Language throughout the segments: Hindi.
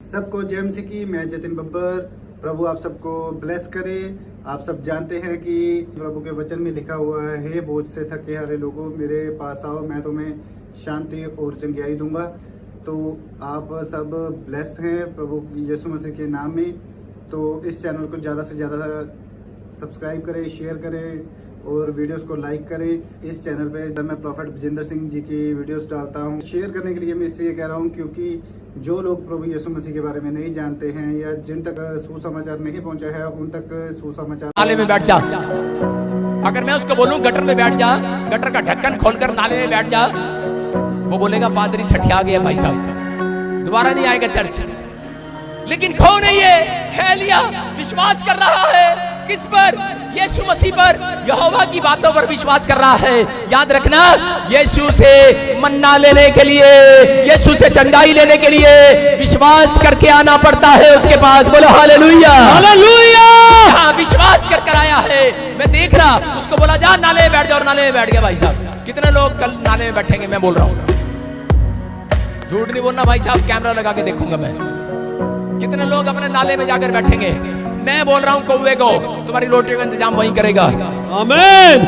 सबको जय मसीह की। मैं जतिन बब्बर। प्रभु आप सबको ब्लेस करे। आप सब जानते हैं कि प्रभु के वचन में लिखा हुआ है, हे बोझ से थके हारे लोगों मेरे पास आओ, मैं तुम्हें शांति और चंगियाई दूंगा। तो आप सब ब्लेस हैं प्रभु यीशु मसीह के नाम में। तो इस चैनल को ज़्यादा से ज़्यादा सब्सक्राइब करें, शेयर करें और वीडियोस को लाइक करें। इस चैनल पे जब मैं प्रॉफेट विजेंद्र सिंह जी की वीडियोस डालता हूँ, शेयर करने के लिए मैं इसलिए कह रहा हूँ क्योंकि जो लोग प्रभु यीशु मसीह के बारे में नहीं जानते हैं या जिन तक सुसमाचार नहीं पहुँचा है, उन तक सुसमाचार। नाले में बैठ जा। अगर मैं उसको बोलूं गटर में बैठ जा, गटर का ढक्कन खोलकर नाले में बैठ जा, वो बोलेगा पादरी सठिया गया भाई साहब, दोबारा नहीं आएगा चर्च। लेकिन कौन है ये? एलिया विश्वास कर रहा है किस पर? यीशु मसीह पर, यहोवा की बातों पर विश्वास कर रहा है। याद रखना, यीशु से मन्ना लेने के लिए, यीशु से चंगाई लेने के लिए विश्वास करके आना पड़ता है उसके पास। बोलो हालेलुया, हालेलुया। हाँ, विश्वास कर आया है। मैं देख रहा, उसको बोला जा नाले में बैठ जाओ, और नाले में बैठ गया। भाई साहब, कितने लोग कल नाले में बैठेंगे? मैं बोल रहा हूँ, झूठ नहीं बोलना भाई साहब, कैमरा लगा के देखूंगा मैं। कितने लोग अपने नाले में जाकर बैठेंगे? मैं बोल रहा हूं कौवे को, तुम्हारी रोटी का इंतजाम वहीं करेगा। आमीन।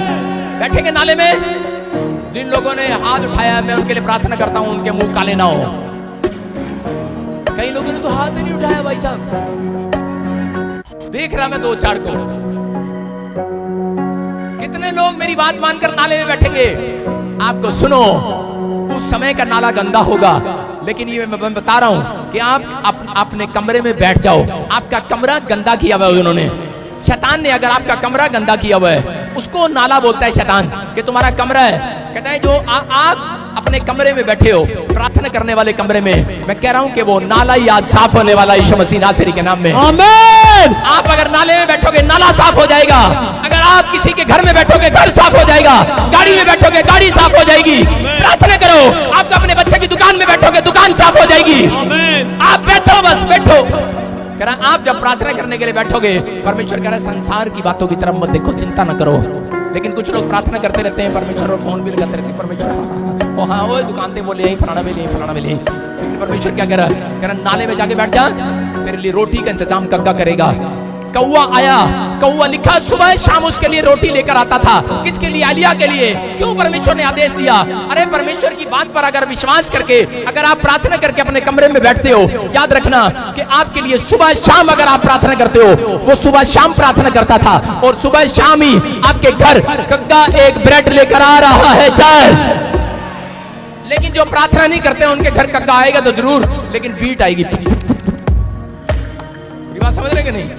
बैठेंगे नाले में। जिन लोगों ने हाथ उठाया मैं उनके लिए प्रार्थना करता हूं, उनके मुंह काले ना हो। कई लोगों ने तो हाथ ही नहीं उठाया भाई साहब। देख रहा मैं दो चार को। कितने लोग मेरी बात मानकर नाले में बैठेंगे? आपको सुनो, उस समय का नाला गंदा होगा, लेकिन ये मैं बता रहा हूं कि आप अपने कमरे में बैठ जाओ। आपका कमरा गंदा किया हुआ है उन्होंने, शैतान ने। अगर आपका कमरा गंदा किया हुआ है, उसको नाला बोलता है शैतान कि तुम्हारा कमरा है। कहता है जो आप अपने कमरे में बैठे हो, प्रार्थना करने वाले कमरे में, मैं कह रहा हूं कि वो नाला ही आज साफ होने वाला यीशु मसीह नासरी के नाम में। आमीन। आप अगर नाले में बैठोगे, नाला साफ हो जाएगा। अगर आप किसी के घर में बैठोगे, घर साफ हो जाएगा। गाड़ी में बैठोगे, गाड़ी साफ हो जाएगी। प्रार्थना करो। आप अपने बच्चे की दुकान में बैठोगे, दुकान साफ हो जाएगी। आप बैठो, बस बैठो। कह रहा आप जब प्रार्थना करने के लिए बैठोगे, परमेश्वर कह रहा संसार की बातों की तरफ मत देखो, चिंता न करो। लेकिन कुछ लोग प्रार्थना करते रहते हैं परमेश्वर, और फोन भी लगाते रहते हैं परमेश्वर, हाँ वो दुकान पे बोले फलाना मिले फलाना मिले। लेकिन परमेश्वर क्या कह रहा? नाले में जाके बैठ जा, तेरे लिए रोटी का इंतजाम कग्गा करेगा। कौवा आया, कौवा लिखा सुबह शाम उसके लिए रोटी लेकर आता था। किसके लिए? एलिया के लिए। क्यों परमेश्वर ने आदेश दिया? अरे परमेश्वर की बात पर अगर विश्वास करके, अगर आप प्रार्थना करके अपने कमरे में बैठते हो, याद रखना कि आपके लिए सुबह शाम अगर आप प्रार्थना करते हो, वो सुबह शाम प्रार्थना करता था, और सुबह शाम ही आपके घर कग्गा एक ब्रेड लेकर आ रहा है चर्च। लेकिन जो प्रार्थना नहीं करते उनके घर कग्गा आएगा तो जरूर, लेकिन बीट आएगी। बात समझ रहे कि नहीं?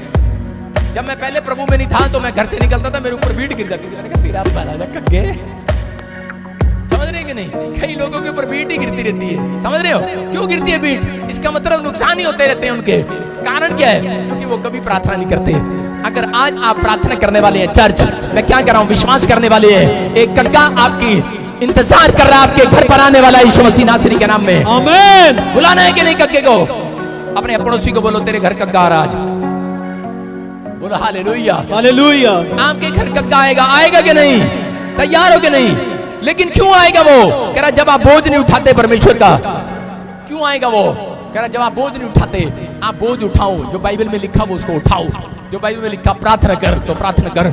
जब मैं पहले प्रभु में नहीं था तो मैं घर से निकलता था, मेरे ऊपर बीट गिर जाती थी। मैंने कहा तेरा भला कग्गे। समझ रहे कि नहीं? कई लोगों के ऊपर बीट ही गिरती रहती है। समझ रहे हो क्यों गिरती है बीट? इसका मतलब नुकसान ही होते रहते हैं उनके। कारण क्या है? क्योंकि वो कभी प्रार्थना नहीं करते। अगर आज आप प्रार्थना करने वाले हैं, चर्च मैं क्या कर रहा हूं, विश्वास करने वाले हैं, एक कग्गा आपकी इंतजार कर रहा है आपके घर पर आने वाला यीशु मसीह नासरी के नाम में। आमीन। बुलाना है कि नहीं कग्गे को? अपने पड़ोसी को बोलो तेरे घर कग्गा आ रहा आज। बोलो हालेलुया, हालेलुया। आपके घर कग्गा आएगा, आएगा कि नहीं? तैयार हो कि नहीं? लेकिन क्यों आएगा वो? कह रहा जब आप बोझ नहीं उठाते परमेश्वर का। क्यों आएगा वो? कह रहा जब आप बोझ नहीं उठाते, आप बोझ उठाओ। जो बाइबल में लिखा वो उसको उठाओ। जो बाइबल में लिखा प्रार्थना कर तो प्रार्थना कर।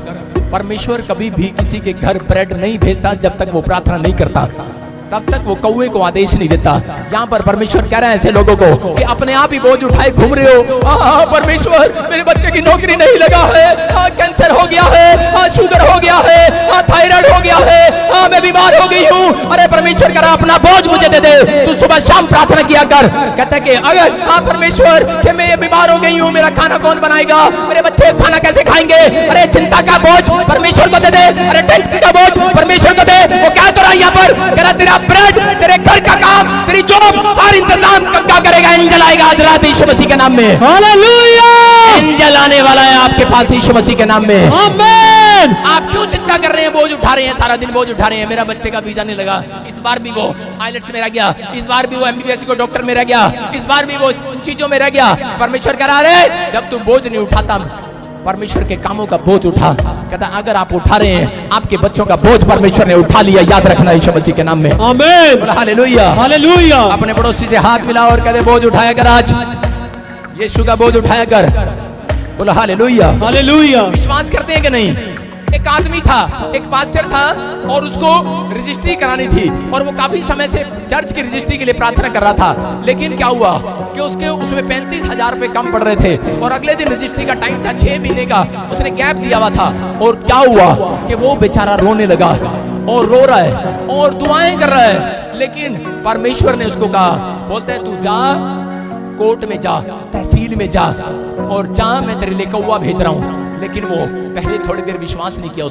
परमेश्वर कभी भी किसी के घर ब्रेड नहीं भेजता जब तक वो प्रार्थना नहीं करता, तब तक वो कौवे को आदेश नहीं देता। यहाँ पर परमेश्वर कह रहे हैं ऐसे लोगों को कि अपने आप ही बोझ उठाए घूम रहे हो। परमेश्वर मेरे बच्चे की नौकरी नहीं लगा है, कैंसर हो गया है, शुगर हो गया है, थायराइड हो गया है, मैं बीमार हो गई हूँ। अरे परमेश्वर कह रहा अपना बोझ मुझे दे दे, तू सुबह शाम प्रार्थना किया कर। कहता है कि अगर परमेश्वर कि मैं ये बीमार हो गई हूँ, मेरा खाना कौन बनाएगा, मेरे बच्चे खाना कैसे खाएंगे? अरे चिंता का बोझ परमेश्वर को दे दे, अरे टेंशन का बोझ परमेश्वर को दे। वो क्या कर रहा है यहाँ पर? कह रहा तेरा ब्रेड, तेरे घर का काम, तेरी जॉब, हर इंतजाम कग्गा करेगा। एंजल आएगा आज रात यीशु मसीह के नाम में। हालेलुया। एंजल आने वाला है आपके पास यीशु मसीह के नाम में। आमीन। आप क्यों चिंता कर रहे हैं? बोझ उठा रहे हैं, सारा दिन बोझ उठा रहे हैं। मेरा बच्चे का वीजा नहीं लगा, इस बार भी वो आइलेट्स में रह गया, इस बार भी वो एमबीबीएस को डॉक्टर में रह गया, इस बार भी वो चीजों में रह गया। परमेश्वर कह रहा है जब तू बोझ नहीं उठाता, परमेश्वर के कामों का बोझ उठा। कहता अगर आप उठा रहे हैं, आपके बच्चों का बोझ परमेश्वर ने उठा लिया। याद रखना यीशु मसीह के नाम में। आमीन। Hallelujah, hallelujah. अपने पड़ोसी से हाथ मिलाओ और कहते बोझ उठाया कर आज। यीशु का बोझ उठाया कर, बोला हालेलुया। हालेलुया। विश्वास करते हैं कि नहीं? एक आदमी था, एक पास्टर था और उसको रजिस्ट्री करानी थी और वो काफी समय से चर्च की रजिस्ट्री के लिए प्रार्थना कर रहा था। लेकिन क्या हुआ कि उसके उसमें 35,000 रुपए कम पड़ रहे थे और अगले दिन रजिस्ट्री का टाइम था, 6 महीने का उसने गैप दिया हुआ था। और क्या हुआ कि वो बेचारा रोने लगा और रो रहा है और दुआएं कर रहा है। लेकिन परमेश्वर ने उसको कहा, बोलते हैं तू जा कोर्ट में जा, तहसील में जा और जा, मैं तेरे लिए कौवा भेज रहा हूं। लेकिन वो पहले थोड़ी देर विश्वास नहीं किया।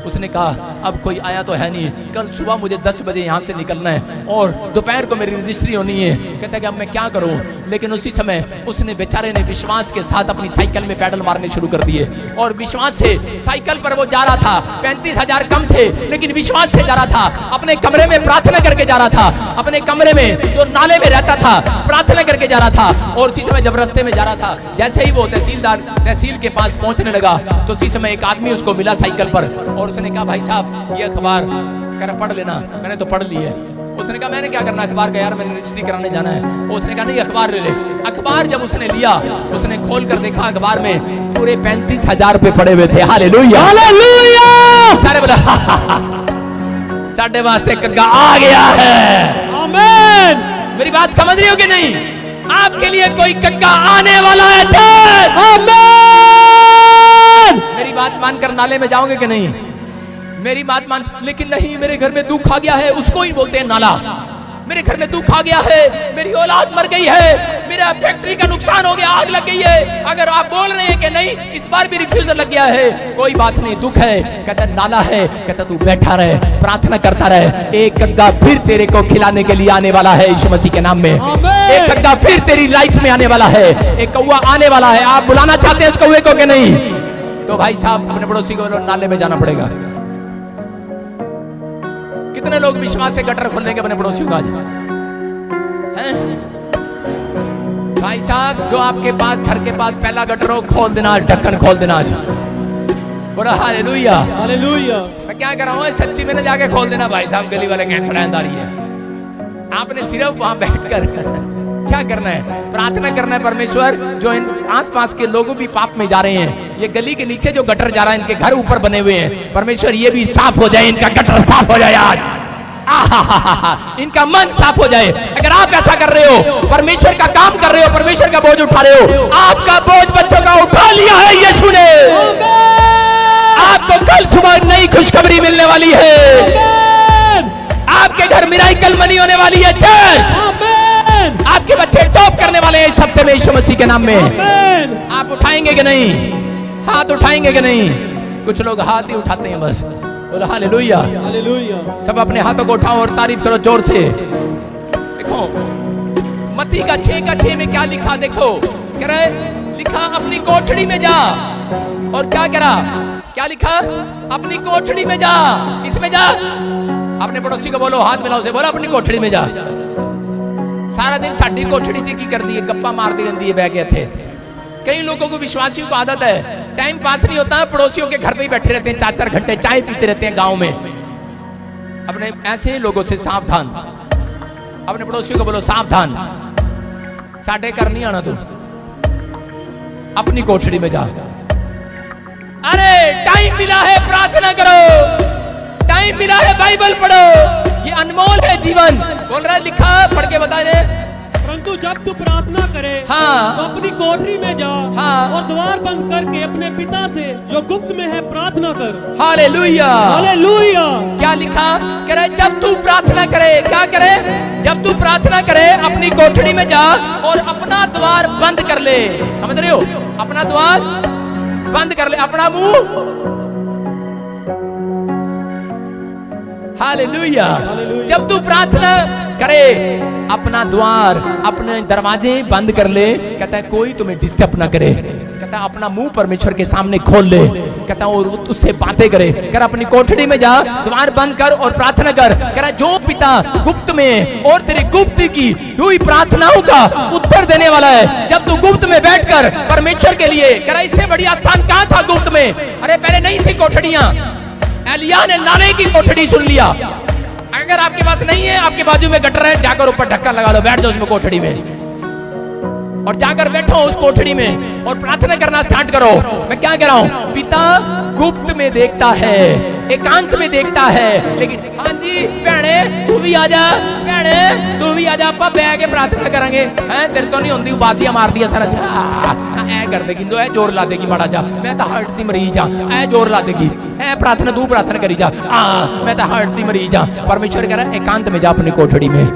उसने कहा अब कोई आया तो है नहीं, कल सुबह मुझे 10 बजे यहाँ से निकलना है और दोपहर को मेरी रजिस्ट्री होनी है। कहता है कि अब मैं क्या करूँ। लेकिन उसी समय उसने बेचारे ने विश्वास के साथ अपनी साइकिल में पैडल मारने शुरू कर दिए और विश्वास से साइकिल पर वो जा रहा था। 35,000 कम थे लेकिन विश्वास से जा रहा था। अपने कमरे में प्रार्थना करके जा रहा था, अपने कमरे में जो नाले में रहता था प्रार्थना करके जा रहा था। और उसी समय जब रास्ते में जा रहा था, जैसे ही वो तहसील के पास पहुंचने लगा तो उसी समय एक आदमी उसको मिला साइकिल पर और उसने कहा भाई साहब ये अखबार कर पढ़ लेना। मैंने तो पढ़ ली है। उसने कहा मैंने क्या करना अखबार का, यार मैंने रजिस्ट्री कराने जाना है। उसने कहा नहीं अखबार ले ले। अखबार जब उसने लिया, उसने खोल कर देखा, अखबार में पूरे 35,000 रुपए पड़े हुए थे। Hallelujah hallelujah. सारे बोला साढ़े वास्ते कग्गा आ गया है। आमीन। मेरी बात समझ रही हो कि नहीं? आपके लिए कोई कग्गा आने वाला है। मेरी बात मानकर नाले में जाओगे कि नहीं? मेरी बात मान। लेकिन नहीं, मेरे घर में दुख आ गया है, उसको ही बोलते हैं नाला। मेरे घर में दुख आ गया है, मेरी औलाद मर गई है, मेरा फैक्ट्री का नुकसान हो गया, आग लग गई है। अगर आप बोल रहे हैं कि नहीं इस बार भी रिफ्यूजल लग गया है, कोई बात नहीं, दुख है। कहता नाला है, कहता तू बैठा रहे, प्रार्थना करता रहे, एक कग्गा फिर तेरे को खिलाने के लिए आने वाला है यीशु मसीह के नाम में। एक कग्गा फिर तेरी लाइफ में आने वाला है, एक कौवा आने वाला है। आप बुलाना चाहते हैं उस कौवे को कि नहीं? तो भाई साहब अपने पड़ोसी को नाले में जाना पड़ेगा। कितने लोग विश्वास से गटर खोल लेंगे अपने पड़ोसियों का आज? हैं? भाई साहब जो आपके पास घर के पास पहला गटर हो खोल देना, ढक्कन खोल देना आज। बोला हालेलुया हालेलुया। मैं क्या कर रहा हूँ सच्ची मैंने जाके खोल देना। भाई साहब गली वाले कैसे रहनदारी है। आपने सिर्फ वहां बैठकर क्या करना है? प्रार्थना करना है। परमेश्वर जो इन आसपास के लोगों भी पाप में जा रहे हैं, ये गली के नीचे जो गटर जा रहा है, इनके घर ऊपर बने हुए हैं, परमेश्वर ये भी साफ हो जाए, इनका गटर साफ हो जाए आज। इनका मन साफ हो जाए। अगर आप ऐसा कर रहे हो, परमेश्वर का काम कर रहे हो, परमेश्वर का बोझ उठा रहे हो, आपका बोझ बच्चों का उठा लिया है यीशु ने। आपको कल सुबह नई खुशखबरी मिलने वाली है। आपके घर मिराकल मनी होने वाली है। चर्च आपके बच्चे टॉप करने वाले हैं इस हफ्ते में यीशु मसीह के नाम में। आप उठाएंगे कि नहीं? हाथ उठाएंगे कि नहीं? कुछ लोग हाथ ही उठाते हैं बस। बोलो हालेलुया हालेलुया। सब अपने हाथों को उठाओ और तारीफ करो जोर से। देखो मत्ती का 6:6 में क्या लिखा, देखो कह रहा है, लिखा अपनी कोठड़ी में जा। और क्या करा? क्या लिखा? अपनी कोठड़ी में जा। इसमें जा। अपने पड़ोसी को बोलो, हाथ मिलाओ से बोलो अपनी कोठड़ी में जा। सारा दिन साड़ी कोठड़ी ची की कर दी है, गप्पा मार दी गंदी है बह गए थे। कई लोगों को विश्वासियों को आदत है, टाइम पास नहीं होता, पड़ोसियों के घर पे ही बैठे रहते हैं, 4-4 घंटे चाय पीते रहते हैं गांव में। अपने ऐसे लोगों से सावधान। अपने पड़ोसियों को बोलो सावधान, साढ़े घर नहीं आना तू, अपनी कोठड़ी में जा। अरे टाइम मिला है, प्रार्थना करो, टाइम मिला है, बाइबल पढ़ो, ये अनमोल है जीवन। बोल रहा है, लिखा पढ़ के बता रहे। परंतु जब तू प्रार्थना करे, हाँ, तो अपनी कोठरी में जा, हाँ, और द्वार बंद करके अपने पिता से जो गुप्त में है प्रार्थना कर। Hallelujah hallelujah. क्या लिखा? कह रहे जब तू प्रार्थना करे, क्या करे? जब तू प्रार्थना करे अपनी कोठड़ी में जा और अपना द्वार बंद कर ले। समझ रहे हो? अपना द्वार बंद कर ले, अपना मुंह। हालेलुया। जब तू प्रार्थना करे अपना द्वार, अपने दरवाजे बंद कर ले। कहता है कोई तुम्हें डिस्टर्ब ना करे। कहता है अपना मुंह परमेश्वर के सामने खोल ले। कहता है और उससे बातें करे। कर अपनी कोठड़ी में जा, द्वार बंद कर और प्रार्थना कर। कह रहा जो पिता गुप्त में और तेरे गुप्त की हुई प्रार्थनाओं का उत्तर देने वाला है। जब तू गुप्त में बैठकर परमेश्वर के लिए, कह रहा इससे बढ़िया स्थान कहाँ था गुप्त में? अरे पहले नहीं थी कोठड़ियां। एलिया ने नाले की कोठड़ी सुन लिया। अगर आपके पास नहीं है, आपके बाजू में गटर है, जाकर ऊपर ढक्कन लगा लो, बैठ जाओ उसमें कोठड़ी में। और जाकर बैठो उस कोठड़ी में और प्रार्थना करना स्टार्ट करो। मैं क्या कह रहा हूं, पिता गुप्त में देखता है, एकांत में देखता है, लेकिन हाँ जी भैने तू भी आजा, भैने तू भी आजा, आप बह के प्रार्थना करेंगे। हैं तेरे तो नहीं होंगी, उबासियां मार दिया सारा दिन, ऐ कर देगी, ऐ जोर ला देगी माड़ा जा, मैं तो हार्ट दी मरीज हाँ, ऐ जोर ला देगी, ऐ प्रार्थना तू प्रार्थना करी जा, मैं तो हार्ट दी मरीज हाँ। परमेश्वर कह रहा है एकांत में जा अपनी कोठड़ी में,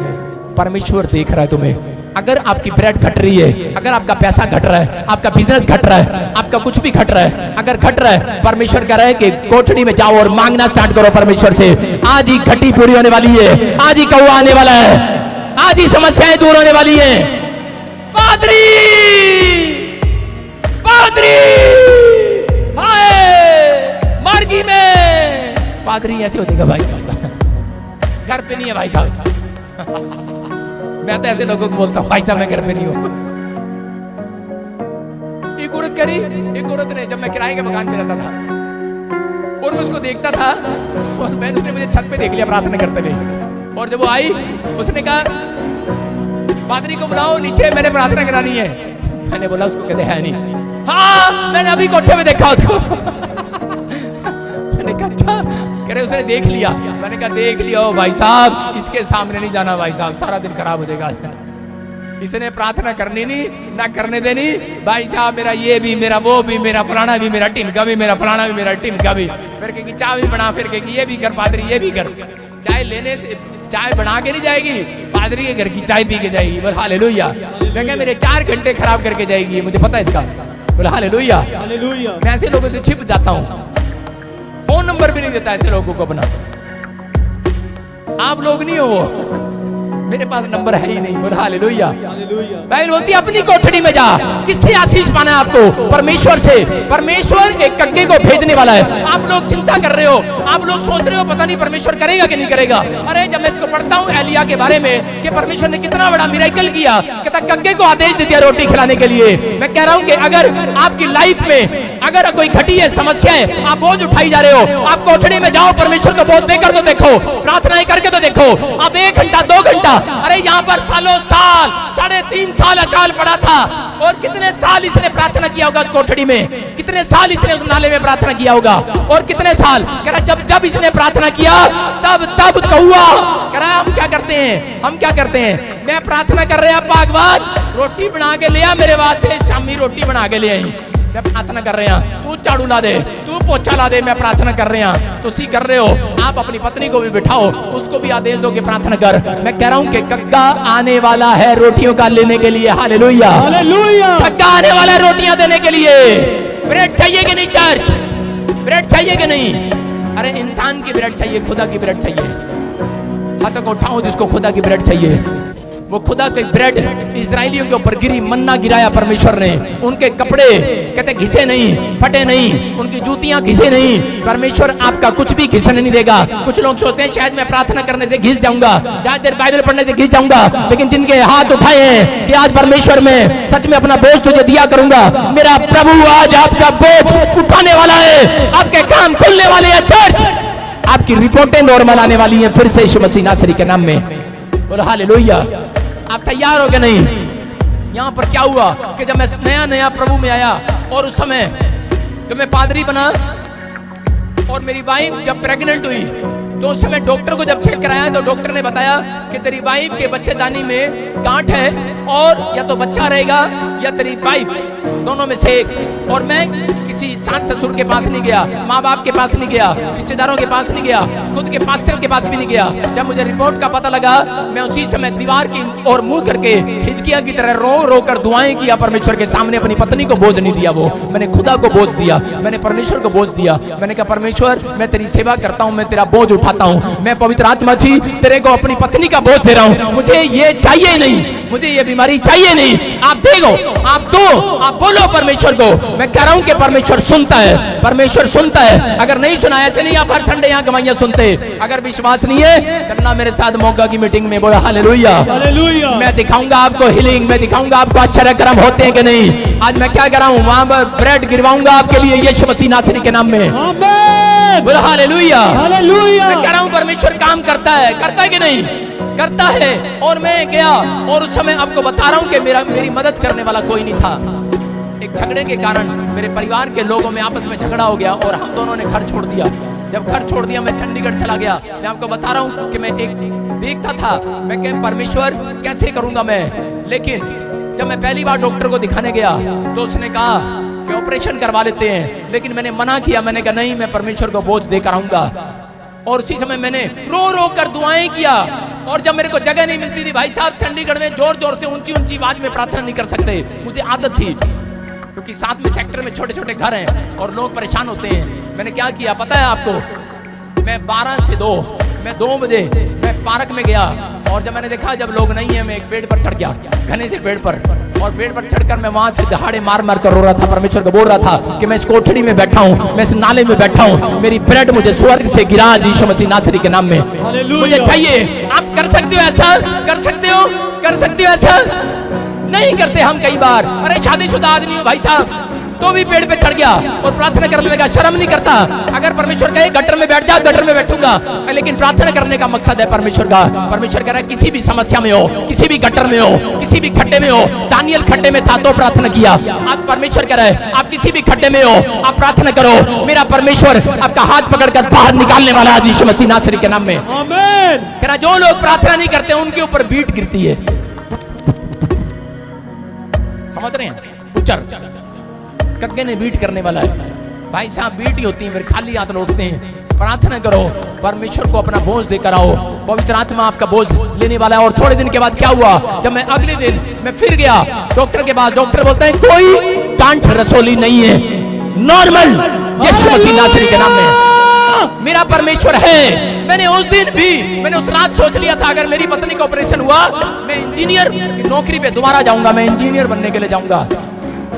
परमेश्वर देख रहा है तुम्हें। अगर आपकी ब्रेड घट रही है, अगर आपका पैसा घट रहा है, आपका बिजनेस घट रहा है, आपका कुछ भी घट रहा है, अगर घट रहा है, परमेश्वर कह रहा है कि कोठड़ी में जाओ और मांगना स्टार्ट करो परमेश्वर से। आज ही घटी पूरी होने वाली है, आज ही कौवा आने वाला है, आज ही समस्याएं दूर होने वाली है। पादरी पादरी हाय मार्गी में पादरी ऐसे होते भाई साहब, घर पे नहीं है भाई साहब। मैं तो ऐसे लोगों को बोलता हूँ भाई साहब मैं घर पे नहीं हूँ। एक औरत करी, एक औरत ने, जब मैं किराए के मकान में रहता था और मैं उसको देखता था और मैंने, उसने मुझे छत पे देख लिया प्रार्थना करते हुए, और जब वो आई उसने कहा पादरी को बुलाओ नीचे, मैंने प्रार्थना करानी है। मैंने बोला उसको कहते है नहीं, हाँ मैंने अभी कोठे में देखा उसको। मैंने कहा अच्छा, कह रहे उसने देख लिया। मैंने कहा देख लिया ओ भाई साहब, इसके सामने नहीं जाना भाई साहब, सारा दिन खराब हो जाएगा। इसने प्रार्थना करनी नहीं ना करने देनी भाई साहब, मेरा ये भी, मेरा वो भी, मेरा फलाना भी, मेरा टिमका भी, मेरा फलाना भी, मेरा टिमका भी। फिर कहेगी चाय भी बना, फिर कहेगी ये भी कर पादरी, ये भी कर। चाय लेने से, चाय बना के नहीं जाएगी, पादरी के घर की चाय पी के जाएगी। बोल हालेलुया। मैं कहा मेरे 4 घंटे खराब करके जाएगी, मुझे पता है इसका। बोल हालेलुया। मैं ऐसे लोगों से छिप जाता हूँ, फोन नंबर भी नहीं देता ऐसे लोगों को अपना। आप लोग नहीं हो वो, मेरे पास नंबर है ही नहीं। बोल हालेलुया। बाइबल बोलती है अपनी कोठड़ी में जा। किससे आशीष पाना है आपको? परमेश्वर से। परमेश्वर एक कग्गे को भेजने वाला है। आप लोग चिंता कर रहे हो, आप लोग सोच रहे हो पता नहीं परमेश्वर करेगा कि नहीं करेगा। अरे जब मैं इसको पढ़ता हूँ एलिया के बारे में कि परमेश्वर ने कितना बड़ा मिरेकल किया, कहता कग्गे को आदेश दे दिया रोटी खिलाने के लिए। मैं कह रहा हूँ कि अगर आपकी लाइफ में अगर कोई घटी है समस्याएं, आप बोझ उठाई जा रहे हो, आप कोठड़ी में जाओ, परमेश्वर को बोझ देकर तो देखो, प्रार्थनाएं करके तो देखो। आप 1 घंटा 2 घंटा, अरे यहाँ पर सालों साल, 3.5 साल अकाल पड़ा था, और कितने साल इसने प्रार्थना किया होगा उस कोठड़ी में, कितने साल इसने उस नाले में प्रार्थना किया होगा, और कितने साल। कह रहा जब जब इसने प्रार्थना किया तब तब कौआ। कह रहा हम क्या करते हैं, हम क्या करते हैं, मैं प्रार्थना कर रहे बागवान रोटी बना के लिया मेरे वास्ते, शामी रोटी बना के ले आई, मैं प्रार्थना कर रहे हैं, तू झाड़ू ला दे, तू पोछा ला दे, मैं प्रार्थना कर रहे हैं। तो सी कर रहे हो आप, अपनी पत्नी को भी बिठाओ, उसको भी आदेश दो कि प्रार्थना कर। मैं कह रहा हूं कि कग्गा आने वाला है रोटियों का लेने के लिए। Hallelujah, hallelujah. कग्गा आने वाला है रोटियां देने के लिए। ब्रेड चाहिए कि नहीं चर्च? ब्रेड चाहिए कि नहीं? अरे इंसान की ब्रेड चाहिए, खुदा की ब्रेड चाहिए। हाथ को उठाओ जिसको खुदा की ब्रेड चाहिए। वो खुदा की ब्रेड इजराइलियों के ऊपर गिरी, मन्ना गिराया परमेश्वर ने। उनके कपड़े कहते घिसे नहीं, फटे नहीं, उनकी जूतियां घिसे नहीं। परमेश्वर आपका कुछ भी घिसने नहीं देगा। कुछ लोग सोचते हैं शायद मैं प्रार्थना करने से घिस जाऊंगा, ज्यादा देर बाइबल पढ़ने से घिस जाऊंगा, लेकिन जिनके हाथ उठाए हैं कि आज परमेश्वर में सच में अपना बोझ तुझे दिया करूंगा, मेरा प्रभु आज आपका बोझ उठाने वाला है, आपके काम खुलने वाले हैं। चर्च आपकी रिपोर्टें नॉर्मल आने वाली हैं फिर से यीशु मसीह नासरी के नाम में। बोलो हालेलुया। आप तैयार हो गए नहीं? यहाँ पर क्या हुआ कि जब मैं नया प्रभु में आया और उस समय जब मैं पादरी बना और मेरी वाइफ जब प्रेग्नेंट हुई, तो उस समय डॉक्टर को जब चेक कराया तो डॉक्टर ने बताया कि तेरी वाइफ के बच्चेदानी में गांठ है, और या तो बच्चा रहेगा या तेरी वाइफ, दोनों में से एक। और मैं किसी सास ससुर के पास नहीं गया, माँ बाप के पास नहीं गया, रिश्तेदारों के पास नहीं गया, खुद के पास्टर के पास भी नहीं गया। जब मुझे रिपोर्ट का पता लगा, मैं उसी समय दीवार की ओर मुंह करके हिजकिया की तरह रो रो कर दुआएं किया परमेश्वर के सामने। अपनी पत्नी को बोझ नहीं दिया, वो मैंने खुदा को बोझ दिया, मैंने परमेश्वर को बोझ दिया। मैंने कहा परमेश्वर मैं तेरी सेवा करता हूँ, मैं तेरा बोझ उठाता हूँ, मैं पवित्र आत्मा जी तेरे को अपनी पत्नी का बोझ दे रहा हूँ, मुझे ये चाहिए नहीं, मुझे ये बीमारी चाहिए नहीं, आप देखो, आप दो, आप बोलो परमेश्वर को। मैं कह रहा हूं कि परमेश्वर सुनता है, परमेश्वर सुनता है। अगर नहीं सुना, ऐसे नहीं आप हर संडे यहाँ गवाहियां सुनते। अगर विश्वास नहीं है, चलना मेरे साथ मौका की मीटिंग में। बोलो हालेलुया, हालेलुया। मैं दिखाऊंगा आपको हीलिंग, मैं दिखाऊंगा आपको आश्चर्य कर्म होते हैं कि नहीं। आज मैं क्या कर रहा हूँ, वहां पर ब्रेड गिरवाऊंगा आपके लिए यीशु मसीह नासरी के नाम में। बोलो हालेलुया, हालेलुया। मैं कह रहा हूँ परमेश्वर काम करता है कि नहीं? करता है। और मैं गया और उस समय आपको बता रहा हूं कि मेरी मदद करने वाला कोई नहीं था। एक झगड़े के कारण मेरे परिवार के लोगों में आपस में झगड़ा हो गया और हम दोनों ने घर छोड़ दिया। जब घर छोड़ दिया मैं चंडीगढ़ चला गया। मैं आपको बता रहा हूं कि मैं एक देखता था, मैं कह परमेश्वर कैसे करूंगा मैं। लेकिन जब मैं पहली बार डॉक्टर को दिखाने गया तो उसने कहा कि ऑपरेशन करवा लेते हैं, लेकिन मैंने मना किया। मैंने कहा नहीं, मैं परमेश्वर को बोझ देकर आऊंगा। और उसी समय मैंने रो रो कर दुआएं किया। और जब मेरे को जगह नहीं मिलती थी, भाई साहब चंडीगढ़ में जोर जोर से ऊंची ऊंची आवाज में प्रार्थना नहीं कर सकते, मुझे आदत थी, क्योंकि साथ में सेक्टर में छोटे छोटे घर हैं और लोग परेशान होते हैं। मैंने क्या किया पता है आपको, मैं 12 से 2, मैं 2 बजे मैं पार्क में गया और जब मैंने देखा जब लोग नहीं है, मैं एक पेड़ पर चढ़ गया, घने से पेड़ पर। और पेड़ पर चढ़कर मैं वहां से दहाड़े मार मार कर रो रहा था, परमेश्वर को बोल रहा था कि मैं इस कोठड़ी में बैठा हूं, मैं इस नाले में बैठा हूं, मेरी ब्रेड मुझे स्वर्ग से गिरा यीशु मसीह नासरी के नाम में मुझे चाहिए। आप कर सकते हो ऐसा? कर सकते हो? कर सकते हो ऐसा? नहीं करते हम कई बार। अरे शादीशुदा आदमी हो भाई साहब, तो भी पेड़ पे चढ़ गया और प्रार्थना करने लगा, शर्म नहीं करता। अगर परमेश्वर कहे गटर में बैठ जा, गटर में बैठूंगा, लेकिन प्रार्थना करने का मकसद है परमेश्वर का। परमेश्वर कह रहा है किसी भी समस्या में हो, किसी भी गटर में हो, किसी भी खड्डे में हो। दानियल खड्डे में था तो प्रार्थना किया। आप परमेश्वर कह रहे हैं आप किसी भी खड्डे में हो, आप प्रार्थना करो, मेरा परमेश्वर आपका हाथ पकड़कर बाहर निकालने वाला है यीशु मसीह नासरी के नाम में। आमीन। कह रहा जो लोग प्रार्थना नहीं करते उनके ऊपर बीट गिरती है। समझ रहे हैं? उच्चर कग्गे ने बीट करने वाला है भाई साहब, बीट ही होती है, फिर खाली हाथ लौटते हैं। प्रार्थना करो, परमेश्वर को अपना बोझ देकर आओ, पवित्र आत्मा आपका बोझ लेने वाला है। और थोड़े दिन के बाद क्या हुआ, जब मैं अगले दिन मैं फिर गया डॉक्टर के पास, डॉक्टर बोलता है कोई गांठ रसोली नहीं है, नॉर्मल, यीशु मसीह नासरी के नाम में मेरा परमेश्वर है। मैंने उस दिन भी, मैंने उस रात सोच लिया था अगर मेरी पत्नी का ऑपरेशन हुआ, मैं इंजीनियर की नौकरी पे दोबारा जाऊंगा, मैं इंजीनियर बनने के लिए जाऊंगा,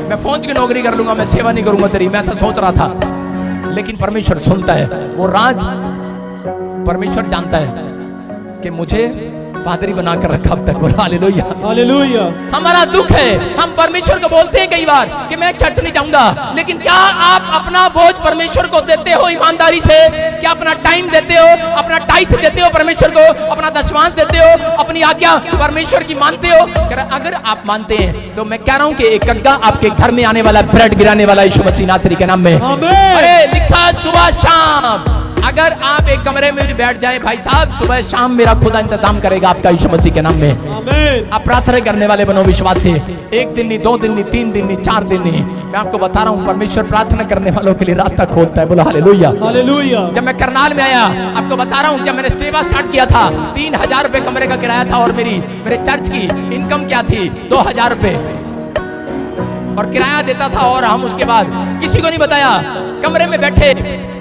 मैं फौज की नौकरी कर लूंगा, मैं सेवा नहीं करूंगा तेरी, मैं ऐसा सोच रहा था। लेकिन परमेश्वर सुनता है, वो राज परमेश्वर जानता है कि मुझे पादरी बनाकर रखा अब तक। बोला हालेलुया, हालेलुया। हमारा दुख है, हम परमेश्वर को बोलते हैं कई बार कि मैं चर्च नहीं जाऊंगा, लेकिन क्या आप अपना बोझ परमेश्वर को देते हो ईमानदारी से? क्या अपना टाइम देते हो, अपना टाइथ देते हो परमेश्वर को, अपना दशमांश देते हो, अपनी आज्ञा परमेश्वर की मानते हो? अगर आप मानते हैं तो मैं कह रहा हूं कि एक कग्गा आपके घर में आने वाला, ब्रेड गिराने वाला यीशु मसीह नासरी के नाम में। अरे लिखा सुबह शाम, अगर आप एक कमरे में भी बैठ जाए भाई साहब, सुबह शाम मेरा खुदा इंतजाम करेगा आपका यीशु मसीह के नाम में। आमीन। आप प्रार्थना करने वाले बनो, विश्वास से। 1 दिन नहीं, 2 दिन नहीं, 3 दिन नहीं, 4 दिन नहीं, मैं आपको बता रहा हूं परमेश्वर प्रार्थना करने वालों के लिए रास्ता खोलता है। बोला हालेलुया, हालेलुया। जब मैं करनाल में आया, आपको बता रहा हूं जब मैंने सेवा स्टार्ट किया था, 3000 रुपए कमरे का किराया था और मेरे चर्च की इनकम क्या थी, 2000 रुपए और किराया देता था। और हम उसके बाद किसी को नहीं बताया, कमरे में बैठे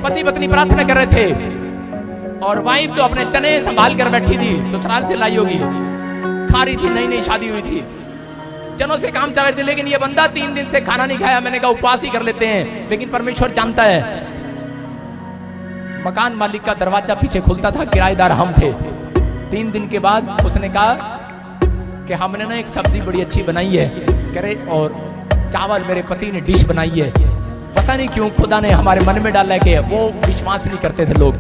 पति पत्नी प्रार्थना कर रहे थे और वाइफ तो अपने चने संभाल कर बैठी थी, ससुराल से लाई होगी, खा रही थी, नई नई शादी हुई थी, जनों से काम चल रहे थे। लेकिन ये बंदा 3 दिन से खाना नहीं खाया। मैंने कहा उपवास ही कर लेते हैं, लेकिन परमेश्वर जानता है। मकान मालिक का दरवाजा पीछे खुलता था, किराएदार हम थे। 3 दिन के बाद उसने कहा कि हमने ना एक सब्जी बड़ी अच्छी बनाई है, कह रहे, और चावल मेरे पति ने डिश बनाई है। पता नहीं क्यों खुदा ने हमारे मन में डाला कि वो विश्वास नहीं करते थे लोग,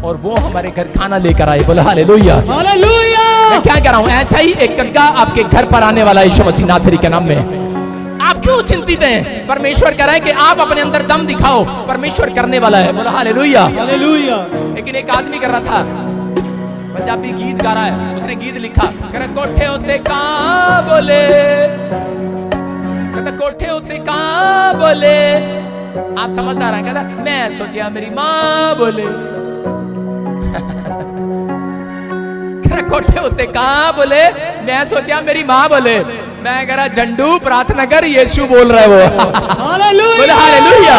और वो हमारे घर खाना लेकर आए। बोला हालेलुया, हालेलुया। मैं क्या कह रहा हूं, ऐसा ही एक कग्गा आपके घर पर आने वाला यीशु मसीह नासरी के नाम में। आप क्यों चिंतित हैं? परमेश्वर कह रहा है कि आप अपने अंदर दम दिखाओ, परमेश्वर करने वाला है। बोला हालेलुया, हालेलुया। लेकिन एक आदमी कर रहा था, पंजाबी गीत गा रहा है, उसने गीत लिखा, कह रहा कोठे होते कहां बोले, कहता कोठे होते कहां बोले। आप समझदार हैं? कहता मैं सोचिया मेरी माँ बोले। कोठे होते कहां बोले, मैं सोचा मेरी माँ बोले। मैं कह रहा झंडू प्रार्थना कर, यीशु बोल रहा है वो। हालेलुया, बोले हालेलुया।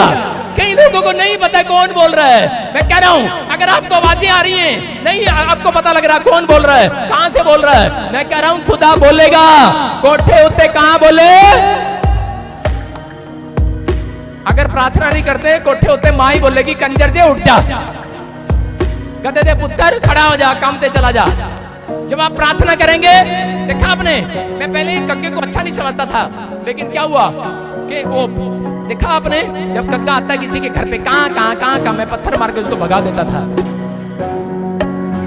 कई लोगों को नहीं पता कौन बोल रहा है। मैं कह रहा हूं अगर आपको आवाजें आ रही हैं, नहीं आपको पता लग रहा कौन बोल रहा है, कहां से बोल रहा है, मैं कह रहा हूं खुदा बोलेगा। कोठे होते कहां बोले, अगर प्रार्थना नहीं करते कोठे होते माँ ही बोलेगी कंजर जे उठ जा, कहते थे पुत्र खड़ा हो जा, काम पे चला जा। जब आप प्रार्थना करेंगे, देखा आपने, मैं पहले कग्गे को अच्छा नहीं समझता था, लेकिन क्या हुआ कि वो देखा आपने, जब कग्गा आता किसी के घर पे, कहां कहां कहां कहां, मैं पत्थर मार के उसको भगा देता था।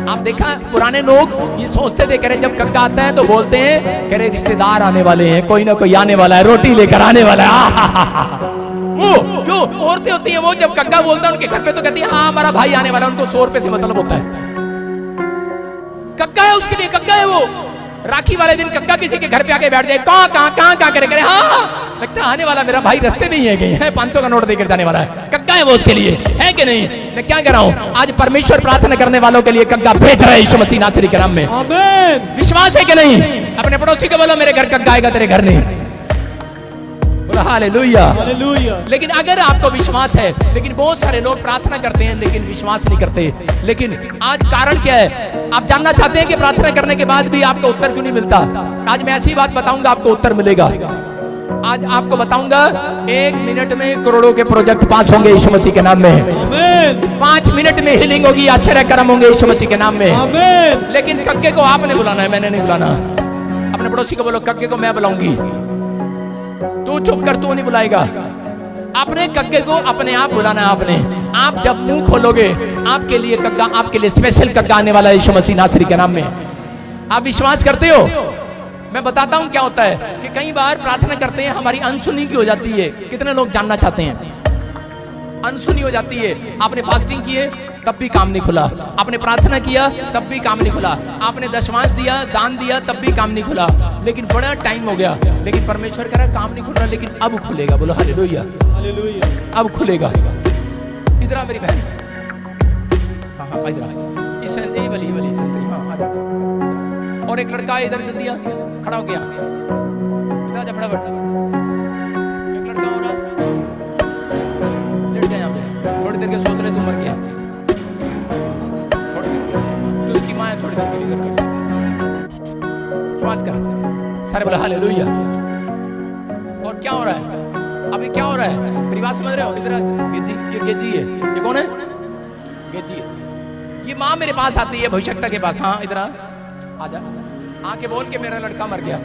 आप देखा पुराने लोग ये सोचते थे, कह रहे जब कग्गा आता है तो बोलते हैं, कह रहे रिश्तेदार आने वाले हैं, कोई ना कोई आने वाला है, रोटी लेकर आने वाला है। वो जो औरतें होती हैं वो जब कग्गा बोलता है उनके घर पे तो कहती है हाँ हमारा भाई आने वाला है, उनको 100 रुपए से मतलब होता है। कग्गा है उसके लिए, कग्गा है वो। राखी वाले दिन कग्गा किसी के घर पे आके बैठ जाए, कहाँ करे करे, हाँ लगता है आने वाला मेरा भाई रास्ते में ही है, कहीं है 500 का नोट देकर जाने वाला है। कग्गा है वो उसके लिए, है कि नहीं? मैं क्या कह रहा हूँ, आज परमेश्वर प्रार्थना करने वालों के लिए कग्गा भेज रहा है यीशु मसीह नासरी के नाम में। आमीन। विश्वास है कि नहीं? अपने पड़ोसी को बोलो मेरे घर कग्गा आएगा, तेरे घर नहीं। बोलो हालेलुया। हालेलुया। लेकिन अगर आपको विश्वास है, लेकिन बहुत सारे लोग प्रार्थना करते हैं लेकिन विश्वास नहीं करते। लेकिन आज कारण क्या है? आप जानना चाहते हैं कि प्रार्थना करने के बाद भी आपको उत्तर क्यों नहीं मिलता? आज मैं ऐसी बात बताऊंगा, आपको उत्तर मिलेगा। आज आपको बताऊंगा 1 मिनट में करोड़ों के प्रोजेक्ट पास होंगे यीशु मसीह के नाम में। आमीन। 5 मिनट में हीलिंग होगी, आश्चर्य कर्म होंगे यीशु मसीह के नाम में। आमीन। लेकिन कग्गे को आपने बुलाना है, मैंने नहीं बुलाना। अपने पड़ोसी को बोलो कग्गे को मैं बुलाऊंगी, तू चुप कर, तू नहीं बुलाएगा। अपने कग्गे को अपने आप बुलाना है आपने। आप जब मुंह खोलोगे आपके लिए कग्गा, आपके लिए स्पेशल कग्गा आने वाला है यीशु मसीह नासरी के नाम में। आप विश्वास करते हो? मैं बताता हूं क्या होता है कि कई बार प्रार्थना करते हैं हमारी अनसुनी की हो जाती है। कितने लोग जानना चाहते हैं? अनसुनी हो जाती है। आपने फास्टिंग किए तब भी काम नहीं खुला, आपने प्रार्थना किया तब भी काम नहीं खुला, आपने दशमांश दिया, दान दिया तब भी काम नहीं खुला, लेकिन बड़ा टाइम हो गया, लेकिन परमेश्वर कह रहा काम नहीं खुल रहा, लेकिन अब खुलेगा। बोलो हालेलुया। हालेलुया। अब खुलेगा। इधर आ मेरी बहन, हाँ हाँ इधर आ, इस साइड से ही वाली संतरी, हाँ आ जा। और एक लड़का इधर जल्दी आ, खड़ा हो गया, इधर आ जा फटाफट। एक लड़का हो रहा, लेट जा यहाँ पे, थोड़ी देर के सोच रहे तू मर गया, थोड़ी देर के, तो उसकी माँ है थोड़ी देर के लिए श्वास कर, सारे बोला हालेलुया। और क्या हो रहा है अभी, क्या हो रहा है? मेरी बात समझ रहे हो? इधर गेजी, ये गेजी है, ये कौन है? गेजी है। ये माँ मेरे पास आती है भविष्यता के पास, हाँ इधर आ जा, आके बोल के मेरा लड़का मर गया।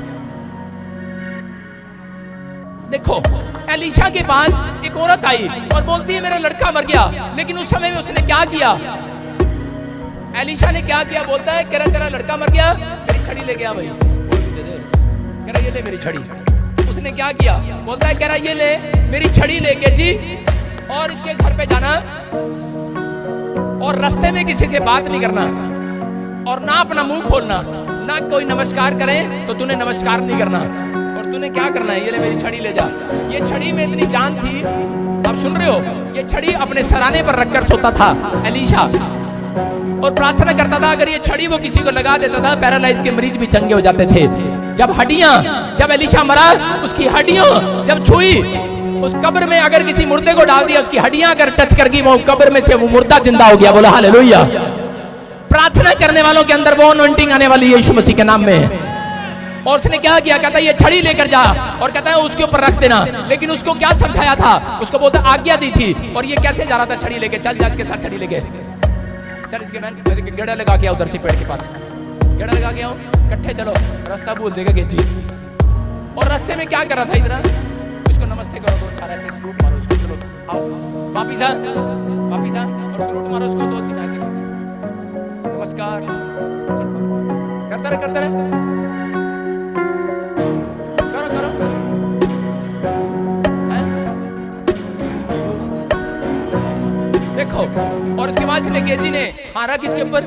देखो एलिशा के पास एक औरत आई और बोलती है मेरा लड़का मर गया, लेकिन उस समय में उसने क्या किया? एलिशा ने क्या किया? बोलता है कह रहा तेरा लड़का मर गया, मेरी छड़ी ले गया भाई, कह रहा ये ले मेरी छड़ी। उसने क्या किया? बोलता है कह रहा ये ले मेरी छड़ी लेके जी, और इसके घर पे जाना और रास्ते में किसी से बात नहीं करना और ना अपना मुंह खोलना, ना कोई नमस्कार करे तो तूने नमस्कार नहीं करना, और तूने क्या करना है? ये ले मेरी छड़ी ले जा। ये छड़ी में इतनी जान थी, आप सुन रहे हो? ये छड़ी अपने सराने पर रखकर सोता था एलिशा और प्रार्थना करता था, अगर ये छड़ी वो किसी को लगा देता था पैरालाइज के मरीज भी चंगे हो जाते थे। जब एलिशा मरा, उसकी हड्डियां जब छुई, उस कब्र में अगर किसी मुर्दे को डाल दिया, उसकी हड्डियां अगर टच कर गई, वो कब्र में से वो मुर्दा जिंदा हो गया। बोला हालेलुया। प्रार्थना करने वालों के अंदर वो अनॉइंटिंग आने वाली है यीशु मसीह के नाम में। और उसने क्या किया? कहता है ये छड़ी लेकर जा, और कहता है उसके ऊपर रख देना। लेकिन उसको क्या समझाया था? उसको बोलता आज्ञा दी थी। और ये कैसे जा रहा था छड़ी लेके? चल जा इसके साथ छड़ी लेके चल, इसके मैं गेड़ा लगा के उधर से पेड़ के पास गेड़ा लगा के आओ, इकट्ठे चलो, रास्ता भूल देगा गेजी। और रास्ते में क्या कर रहा था? इधर इसको नमस्ते करो, दो चार ऐसे सलूट मारो उसको, चलो आओ वापिस आ, वापिस आ, और सलूट मारो उसको, 2-3 ऐसे नमस्कार करता रहे, करता रहे, करो करो, देखो। और उसके बाद इसने गेजी ने मारा किसके ऊपर?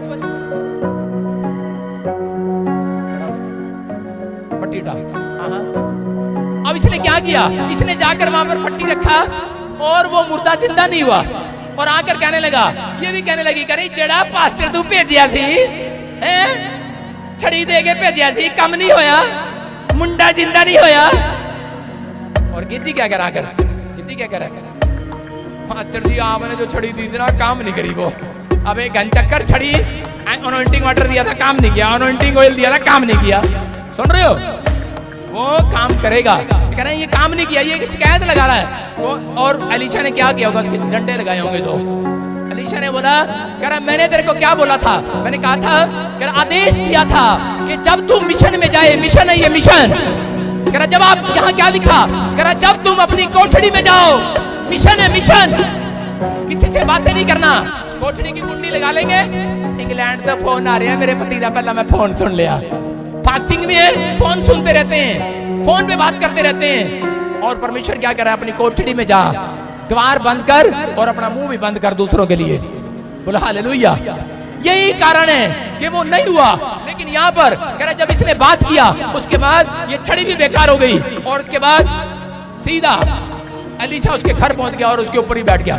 फट्टी डाल। हाँ। अब इसने क्या किया? इसने जाकर वहां पर फट्टी रखा और वो मुर्दा जिंदा नहीं हुआ, और आकर कहने लगा, ये भी कहने लगी, करे जड़ा पास्टर तू भेजिया सी हैं, छड़ी दे के भेजिया सी, कम नहीं होया, मुंडा जिंदा नहीं होया। और गिज्जी क्या करा? गिज्जी क्या करा? मास्टर जी आपने जो छड़ी दी थी ना, काम नहीं करी वो। अब एक घन चक्कर छड़ी, अनॉइंटिंग वाटर दिया था, काम नहीं किया, अनॉइंटिंग ऑयल दिया था, काम नहीं किया। सुन रहे हो? वो काम करेगा, कह रहे हैं ये काम नहीं किया, ये शिकायत लगा रहा है वो। और एलिशा ने क्या किया होगा? उसके डंडे लगाए होंगे दो। एलिशा ने बोला, कह रहा मैंने तेरे को क्या बोला था? मैंने कहा था, कह रहा आदेश दिया था कि जब तू मिशन में जाए, मिशन है ये मिशन। कह रहा जब आप यहाँ क्या लिखा? कह रहा जब तुम अपनी कोठड़ी में जाओ, मिशन है मिशन, किसी से बातें नहीं करना, कोठड़ी की कुंडी लगा लेंगे, इंग्लैंड का फोन आ रहा है, मेरे पति का पहला मैं फोन सुन लिया। फास्टिंग में है, फोन सुनते रहते हैं, फोन पे बात करते रहते हैं। और परमेश्वर क्या कर रहा है, अपनी कोठड़ी में जा, द्वार बंद कर और अपना मुंह भी बंद कर दूसरों के लिए। बोला हालेलुया। यही कारण है कि वो नहीं हुआ। लेकिन यहाँ पर कह रहा जब इसने बात किया उसके बाद ये छड़ी भी बेकार हो गई और उसके बाद सीधा एलीशा उसके घर पहुंच गया और उसके ऊपर ही बैठ गया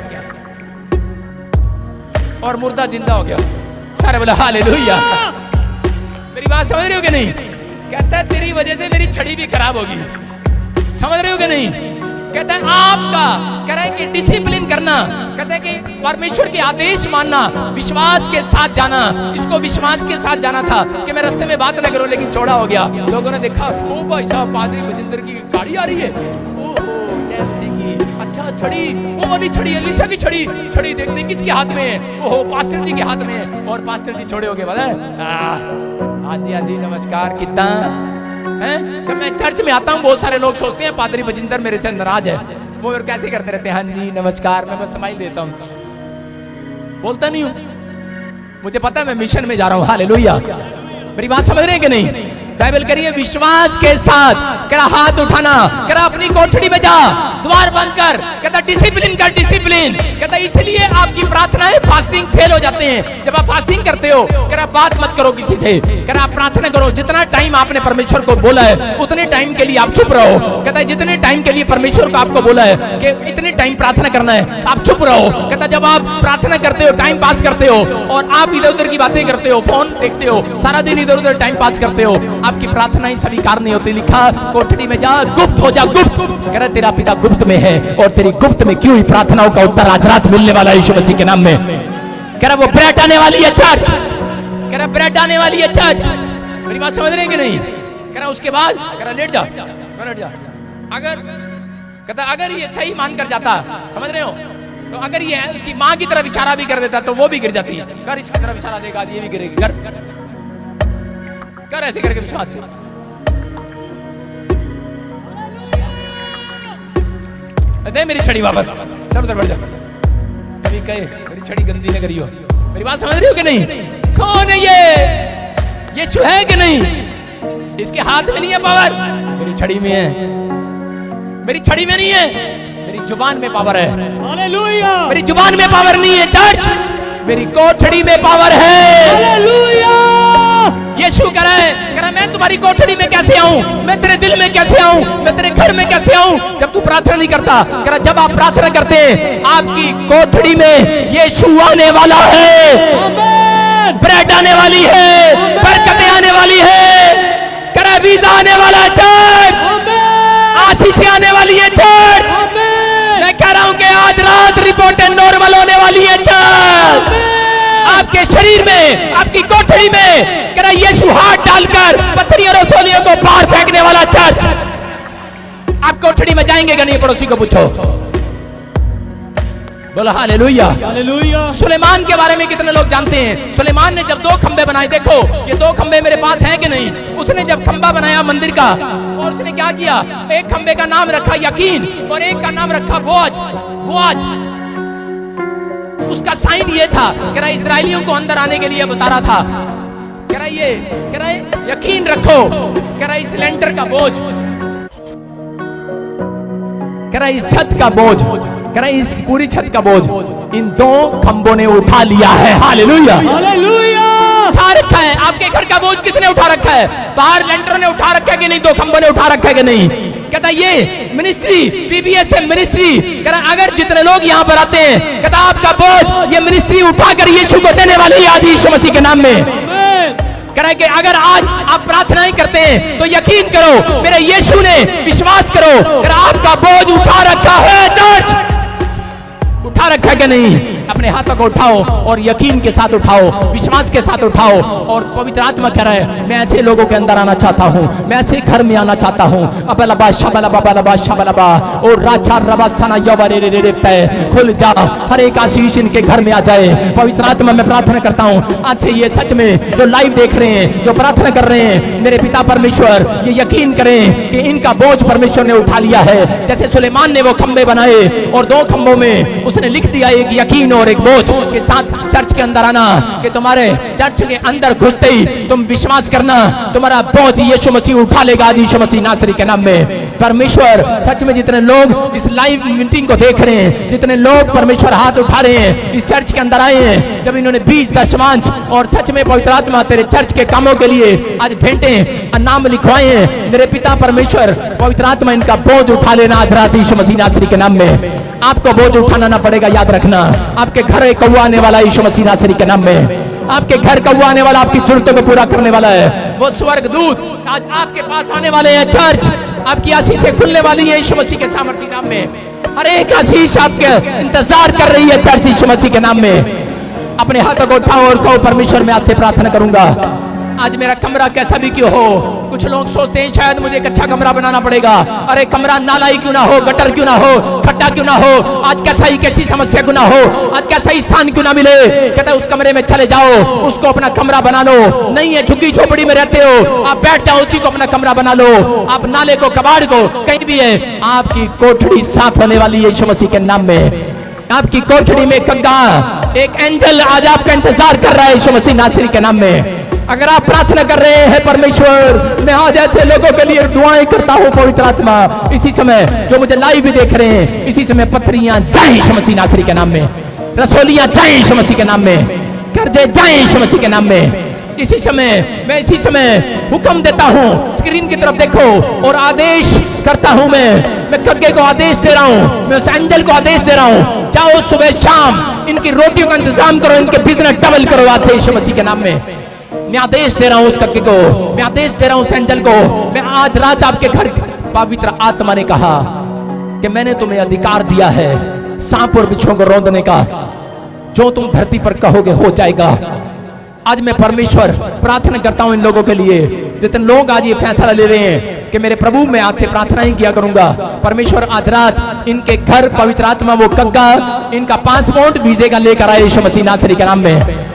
और मुर्दा जिंदा हो गया। सारे बोला हालेलुया। मेरी बात समझ रहे हो कि नहीं? कहता है तेरी वजह से मेरी छड़ी भी खराब होगी। समझ रहे हो कि नहीं? कहता है आपका कह रहा है कि डिसिप्लिन करना, कहता है कि परमेश्वर के आदेश मानना, विश्वास के साथ जाना। इसको विश्वास के साथ जाना था कि मैं रास्ते में बात न करूं, लेकिन चौड़ा हो गया। लोगों ने देखा ओ भाई साहब पादरी बजिंदर की गाड़ी आ रही है, अच्छा छड़ी, वो वाली छड़ी एलीशा की छड़ी, छड़ी देखते किसके हाथ में है? ओहो पास्टर जी के हाथ में है। और पास्टर जी छोड़े हो गए बोला आजी आजी नमस्कार कितना है। जब मैं चर्च में आता हूँ बहुत सारे लोग सोचते हैं पादरी बजिंदर मेरे से नाराज है, वो और कैसे करते रहते हैं हाँ जी नमस्कार, मैं बस स्माइल देता हूँ, बोलता नहीं हूँ। मुझे पता है मैं मिशन में जा रहा हूँ। हालेलुया। मेरी बात समझ रहे हैं कि नहीं? बाइबल करिए विश्वास के साथ, करा हाथ उठाना, करा अपनी कोठड़ी में जा, द्वार बंद कर, कहता डिसिप्लिन कर, डिसिप्लिन। कहता इसलिए आपकी प्रार्थनाएं फास्टिंग फेल हो जाते हैं। जब आप फास्टिंग करते हो, करा बात मत करो किसी से, करा आप प्रार्थना करो। जितना टाइम आपने परमेश्वर को बोला है उतने टाइम के लिए आप चुप रहो। कहता है जितने टाइम के लिए परमेश्वर को आपको बोला है कि इतने टाइम प्रार्थना करना है, आप चुप रहो। कहता जब आप प्रार्थना करते हो, टाइम पास करते हो और आप इधर उधर की बातें करते हो, फोन देखते हो, सारा दिन इधर उधर टाइम पास करते हो, आपकी प्रार्थना ही स्वीकार नहीं होती। लिखा कोठड़ी में जा, गुप्त हो जा, गुप्त। कह रहा तेरा पिता गुप्त में है और तेरी गुप्त में क्यों ही प्रार्थनाओं का उत्तर आज रात मिलने वाला है यीशु मसीह के नाम में। कह रहा वो ब्रेड आने वाली है चर्च, कह रहा ब्रेड आने वाली है चर्च। मेरी बात समझ रहे हैं कि नहीं? कह रहा उसके बाद कह रहा लेट जा, लेट जा। अगर कहता अगर ये सही मान कर जाता, समझ रहे हो, तो अगर ये उसकी माँ की तरफ इशारा भी कर देता तो वो भी गिर जाती है। कर इसकी तरफ इशारा देगा, ये भी गिरेगी। कर ऐसे करके विश्वास से। दे मेरी छड़ी वापस, चल उधर बढ़ जा। कभी कहे मेरी छड़ी गंदी न करियो। मेरी बात समझ रही हो कि नहीं? कौन है ये? यीशु है कि नहीं? इसके हाथ में नहीं है पावर, मेरी छड़ी में है। मेरी छड़ी में नहीं है, मेरी जुबान में पावर है। हालेलुया। मेरी जुबान में पावर नहीं है चर्च, मेरी कोठड़ी में पावर है। हालेलुया। यीशु कह रहा है मैं तुम्हारी कोठड़ी में कैसे आऊं, मैं तेरे दिल में कैसे आऊं, मैं तेरे घर में कैसे आऊं जब तू प्रार्थना नहीं करता। कह रहा जब आप प्रार्थना करते हैं आपकी कोठड़ी में यीशु आने वाला है, आमीन। ब्रेड आने वाली है, बरकतें आने वाली है। कह रहा वीजा आने वाला है चर्च, आशीष आने वाली है चर्च। मैं कह रहा हूं कि आज रात रिपोर्टें नॉर्मल होने वाली है चर्च। आपके शरीर में, आपकी कोठड़ी में कह रहा यीशु हाथ डालकर पत्थरी और रसोलियों को बाहर फेंकने वाला चर्च। आप कोठड़ी में जाएंगे कि नहीं? पड़ोसी को पूछो। बोला हालेलुया। हालेलुया। सुलेमान के बारे में कितने लोग जानते हैं? सुलेमान ने जब 2 खंबे बनाए, देखो ये 2 खंबे मेरे पास हैं कि नहीं? उसने जब खंबा बनाया मंदिर का, और उसने क्या किया, एक खंबे का नाम रखा यकीन और एक का नाम रखा बोआज। बोआज उसका साइन ये था, कह रहा इस्राएलियों को अंदर आने के लिए बता रहा था। कह रहा यकीन रखो, कह रहा इस लेंटर का बोझ, कह रहा इस छत का बोझ, कह रहा इस पूरी छत का बोझ इन 2 खंबों ने उठा लिया है। हालेलुया। हालेलुया। उठा रखा है। आपके घर का बोझ किसने उठा रखा है? बाहर लेंटरों ने उठा रखा है कि नहीं? 2 खंबों ने उठा रखा है कि नहीं? कहता ये मिनिस्ट्री, बीबीएसएम मिनिस्ट्री, कहता अगर जितने लोग यहाँ पर आते हैं, कहता आपका बोझ ये मिनिस्ट्री उठाकर यीशु को देने वाली है आज यीशु मसीह के नाम में। कह रहा है कि अगर आज आप प्रार्थनाएं करते हैं तो यकीन करो मेरे यीशु ने, विश्वास करो, कह रहा आपका बोझ उठा रखा है चर्च। उठा रखा है कि नहीं? अपने हाथों को उठाओ और यकीन के साथ उठाओ, विश्वास के साथ उठाओ। और पवित्र आत्मा कह रहा है मैं ऐसे लोगों के अंदर आना चाहता हूँ, मैं ऐसे घर में आना चाहता हूँ। अबलबा शबलबा बलबा शबलबा और राजा रबा सना यवरे रे रे पे खुल जा, हर एक आशीष इनके घर में आ जाए। पवित्र आत्मा मैं प्रार्थना करता हूँ आज से ये सच में जो लाइव देख रहे हैं, जो प्रार्थना कर रहे हैं, मेरे पिता परमेश्वर ये यकीन करें कि इनका बोझ परमेश्वर ने उठा लिया है। जैसे सुलेमान ने वो खंबे बनाए और 2 खंबों में उसने लिख दिया एक यकीन और एक बोझ के साथ चर्च के अंदर आना, कि तुम्हारे चर्च के अंदर घुसते ही तुम विश्वास करना तुम्हारा बोझ यीशु मसीह उठा लेगा, यीशु मसीह नासरी के नाम में। परमेश्वर सच में जितने लोग इस लाइव मीटिंग को देख रहे हैं, जितने लोग परमेश्वर हाथ उठा रहे हैं, इस चर्च के अंदर आए हैं, जब इन्होंने बीज दशमांश और सच में पवित्र आत्मा तेरे चर्च के कामों के लिए आज भेंटे नाम लिखवाए हैं, मेरे पिता परमेश्वर पवित्र आत्मा इनका बोझ उठा लेना आज रात यीशु मसीह नासरी के नाम में। आपको बोझ उठाना ना पड़ेगा, याद रखना। आपके घर एक कौवा आने वाला यीशु मसीह नासरी के नाम में। आपके घर कौवा आने वाला, आपकी जरूरतों को पूरा करने वाला है। वो स्वर्ग दूत आज आपके पास आने वाले हैं। चर्च आपकी आशीषें खुलने वाली है यीशु मसीह के सामर्थ्य नाम में। हर एक आशीष आपके इंतजार कर रही है चर्च यीशु मसीह के नाम में। अपने हाथों को उठाओ और कहो, परमेश्वर मैं आपसे प्रार्थना करूंगा, आज मेरा कमरा कैसा भी क्यों हो। कुछ लोग सोचते हैं शायद मुझे एक अच्छा कमरा बनाना पड़ेगा। अरे कमरा नाला ही क्यों ना हो, गटर क्यों ना हो, खड्डा क्यों ना हो, आज कैसा ही कैसी समस्या क्यों ना हो, आज कैसा ही स्थान क्यों ना मिले, कहता है उस कमरे में चले जाओ, उसको अपना कमरा बना लो। नहीं है झुग्गी झोपड़ी में रहते हो, आप बैठ जाओ, उसी को अपना कमरा बना लो। आप नाले को, कबाड़ को, कहीं भी है, आपकी कोठड़ी साफ होने वाली है यीशु मसीह के नाम में। आपकी कोठड़ी में कग्गा, एक एंजल आज आपका इंतजार कर रहा है यीशु मसीह नासरी के नाम में। अगर आप प्रार्थना कर रहे हैं, परमेश्वर मैं आज ऐसे लोगों के लिए दुआएं करता हूं, पवित्र आत्मा इसी समय जो मुझे लाइव भी देख रहे हैं, इसी समय पत्थरियां जाए यीशु मसीह नासरी के नाम में, रसोलियां जाए यीशु मसीह के नाम में, कर्जे जाए यीशु मसीह के नाम में। इसी समय हुक्म देता हूं, स्क्रीन की तरफ देखो, और आदेश करता हूं मैं कग्गे को आदेश दे रहा हूं, मैं उस एंजल को आदेश दे रहा हूं, जाओ सुबह शाम इनकी रोटियों का इंतजाम करो, इनके बिजनेस डबल करो आज यीशु मसीह के नाम में। मैं आदेश दे रहा हूं उस कग्गे को, मैं आदेश दे रहा हूं उस एंजल को। मैं आज रात आपके घर, पवित्र आत्मा ने कहा कि मैंने तुम्हें अधिकार दिया है सांप और बिच्छुओं को रौंदने का, जो तुम धरती पर कहोगे हो जाएगा। आज मैं परमेश्वर प्रार्थना करता हूं इन लोगों के लिए, जितने लोग आज ये फैसला ले रहे हैं कि मेरे प्रभु मैं आज से प्रार्थना ही किया करूंगा। परमेश्वर आज रात इनके घर पवित्र आत्मा वो कग्गा, इनका पासपोर्ट वीजे का लेकर आए यीशु मसीह नासरी के नाम में।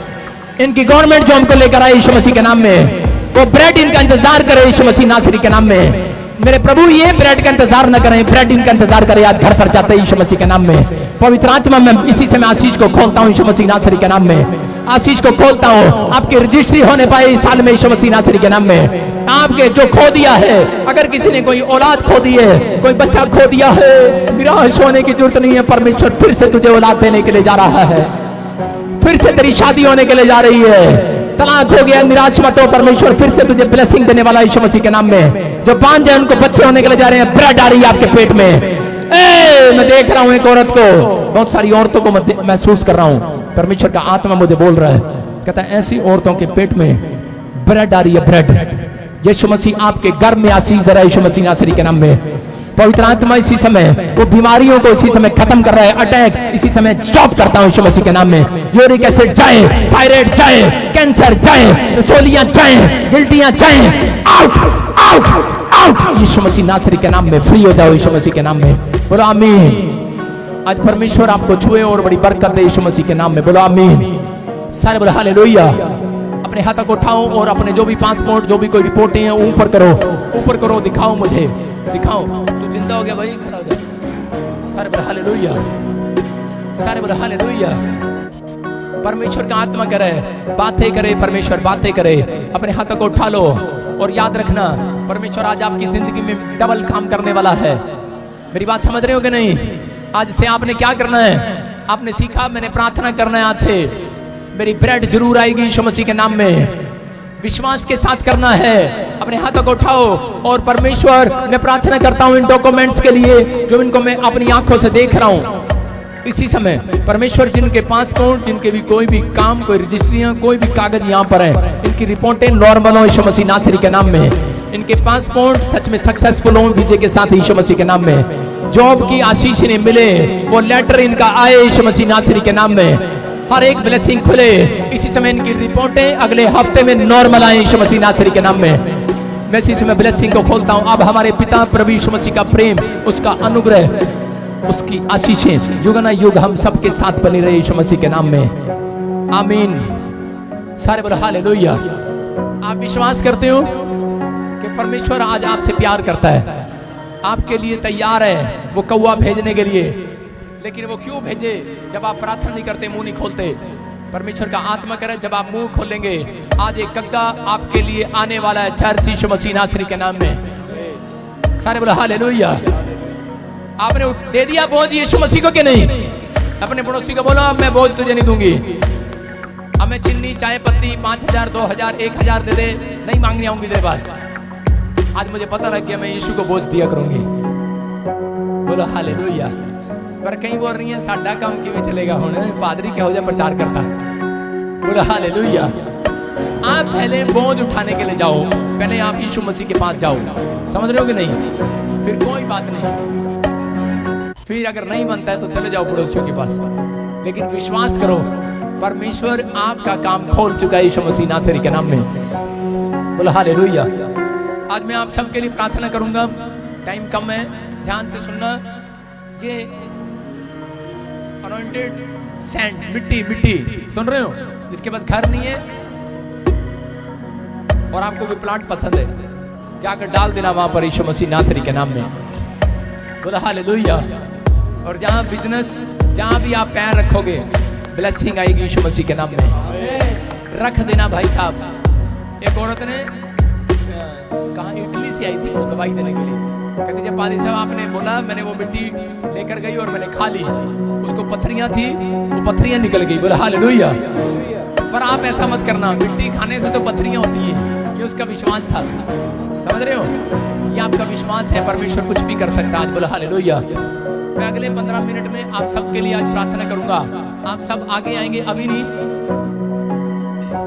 इनकी गवर्नमेंट जॉब को लेकर आए यीशु मसीह के नाम में। वो ब्रेड इनका इंतजार करे यीशु मसीह नासरी के नाम में। मेरे प्रभु ये ब्रेड का इंतजार न करें, ब्रेड इनका इंतजार करें आज घर पर जाते यीशु मसीह के नाम में। पवित्र आत्मा में इसी समय आशीष को खोलता हूं यीशु मसीह नासरी के नाम में। आशीष को खोलता हूं, आपकी रजिस्ट्री होने पाए इस साल में यीशु मसीह नासरी के नाम में। आपके जो खो दिया है, अगर किसी ने कोई औलाद खो दी है, कोई बच्चा खो दिया है, निराश होने की जरूरत नहीं है। परमेश्वर फिर से तुझे औलाद देने के लिए जा रहा है, फिर से तेरी शादी होने के लिए जा रही है। तलाक हो गया, निराश मत हो, परमेश्वर फिर से तुझे ब्लेसिंग देने वाला यीशु मसीह के नाम में। जो बांझ है उनको बच्चे होने के लिए जा रहे हैं, ब्रेड आ रही है आपके पेट में। मैं देख रहा हूं एक औरत को, बहुत सारी औरतों को मैं महसूस कर रहा हूं, परमेश्वर का आत्मा मुझे बोल रहा है, कहता है ऐसी औरतों के पेट में ब्रेड आ रही है, ब्रेड। यीशु मसीह आपके घर में आशीष दे रहा है यीशु मसीह नासरी के नाम में। पवित्र आत्मा इसी समय वो बीमारियों को इसी समय खत्म कर रहा है, अटैक इसी समय स्टॉप करता हूं यीशु मसीह के नाम में। यूरिक एसिड जाए, थायराइड जाए, कैंसर जाए, रसोलियां जाए, गिल्टियां जाए, आउट आउट आउट यीशु मसीह नासरी के नाम में। फ्री हो जाओ यीशु मसीह के नाम में। बोलो आमीन। आज परमेश्वर आपको छुए और बड़ी बरकत दे यीशु मसीह के नाम में। बोलो आमीन। सारे बोलो हालेलुया। अपने हाथों को उठाओ और अपने जो भी पासपोर्ट, जो भी कोई रिपोर्टें हैं ऊपर करो, ऊपर करो, दिखाओ मुझे, दिखाओ। तू जिंदा हो गया भाई, खड़ा हो जा। सारे बोलो हालेलुया, सारे बोलो हालेलुया। परमेश्वर का आत्मा करे, बातें करे, परमेश्वर बातें करे। अपने हाथों को उठा लो और याद रखना परमेश्वर आज आपकी जिंदगी में डबल काम करने वाला है। मेरी बात समझ रहे हो कि नहीं? आज से आपने क्या करना है? आपने सीखा, मैंने प्रार्थना करना है आज से, मेरी ब्रेड जरूर आएगी यीशु मसीह के नाम में। विश्वास के साथ करना है। अपने हाथों को उठाओ और परमेश्वर मैं प्रार्थना करता हूं इन डॉक्यूमेंट्स के लिए जो इनको मैं अपनी आंखों से देख रहा हूं इसी समय। परमेश्वर जिनके पासपोर्ट, जिनके भी कोई भी काम, कोई रजिस्ट्रियां, कोई भी कागज यहाँ पर है, इनकी रिपोर्टें नॉर्मल हो यीशु मसीह नासरी के नाम में। इनके पासपोर्ट सच में सक्सेसफुल हो वीजे के साथ यीशु मसीह के नाम में। जॉब की आशीष इन्हें मिले, वो लेटर इनका आए यीशु मसीह नासरी के नाम में। हर एक ब्लेसिंग खुले इसी समय। इनकी रिपोर्टें अगले हफ्ते में नॉर्मल आए यीशु मसीह नासरी के नाम में। मैं इसी समय ब्लेसिंग को खोलता हूं। अब हमारे पिता प्रभु यीशु मसीह का प्रेम, उसका अनुग्रह, उसकी आशीषें युग ना युग हम सबके साथ बनी रहे यीशु मसीह के नाम में। आमीन। सारे बोलो हालेलुया। आप विश्वास करते हो कि परमेश्वर आज आपसे प्यार करता है, आपके लिए तैयार है वो कौवा भेजने के लिए। लेकिन वो क्यों भेजे? जब आप प्रार्थना नहीं करते, मुंह नहीं खोलते। परमेश्वर का आत्मा करे जब आप मुंह खोलेंगे, आज एक कग्गा आपके लिए आने वाला है, चर्च यीशु मसीह नासरी के नाम में। सारे बोलो हालेलुया। आपने दे दिया बोझ यीशु मसीह को कि नहीं? अपने पड़ोसी को बोलो, अब मैं बोझ तुझे नहीं दूंगी, अब मैं चीनी चाय पत्ती 5000 2000 1000 दे दे, नहीं मांगनी आऊंगी तेरे पास। आज मुझे पता लग गया, मैं यीशु को बोझ दिया करूंगी। बोलो हालेलुया। पर कहीं बोल रही है साडा काम किवें चलेगा, हुण पादरी किहो जिहा प्रचार करता। बोलो हालेलुया। आप पहले बोझ उठाने के लिए जाओ, पहले आप यीशु मसीह के पास जाओ, समझ रहे हो कि नहीं? फिर कोई बात नहीं, फिर अगर नहीं बनता है तो चले जाओ पड़ोसियों के पास, लेकिन विश्वास करो परमेश्वर आपका काम खोल चुका है यीशु मसीह नासरी के नाम में। बोलो हालेलुया। आज मैं आप सबके लिए प्रार्थना करूंगा, टाइम कम है, ध्यान से सुनना। ये अनॉइंटेड सैंड, मिट्टी सुन रहे हो, जिसके पास घर नहीं है और आपको भी प्लांट पसंद है, जाकर डाल देना वहां पर यीशु मसीह नासरी के नाम में। बोलो हालेलुया। और जहां बिजनेस, जहां भी आप पैर रखोगे, ब्लेसिंग आएगी यीशु मसीह के नाम में। रख देना भाई साहब। एक औरत ने कहा, इटली से आई थी वो दवाई देने के लिए, कहती जब पादी साहब आपने बोला, मैंने वो मिट्टी लेकर गई और मैंने खा ली, उसको पत्थरियां थी, वो पत्थरियां निकल गई। बोला हालेलुया। पर आप ऐसा मत करना, मिट्टी खाने से तो पत्थरियां होती हैं, ये उसका विश्वास था। समझ रहे हो? ये आपका विश्वास है, परमेश्वर कुछ भी कर सकता है आज। बोला हालेलुया। मैं अगले 15 मिनट में आप सबके लिए आज प्रार्थना करूंगा। आप सब आगे आएंगे, अभी नहीं,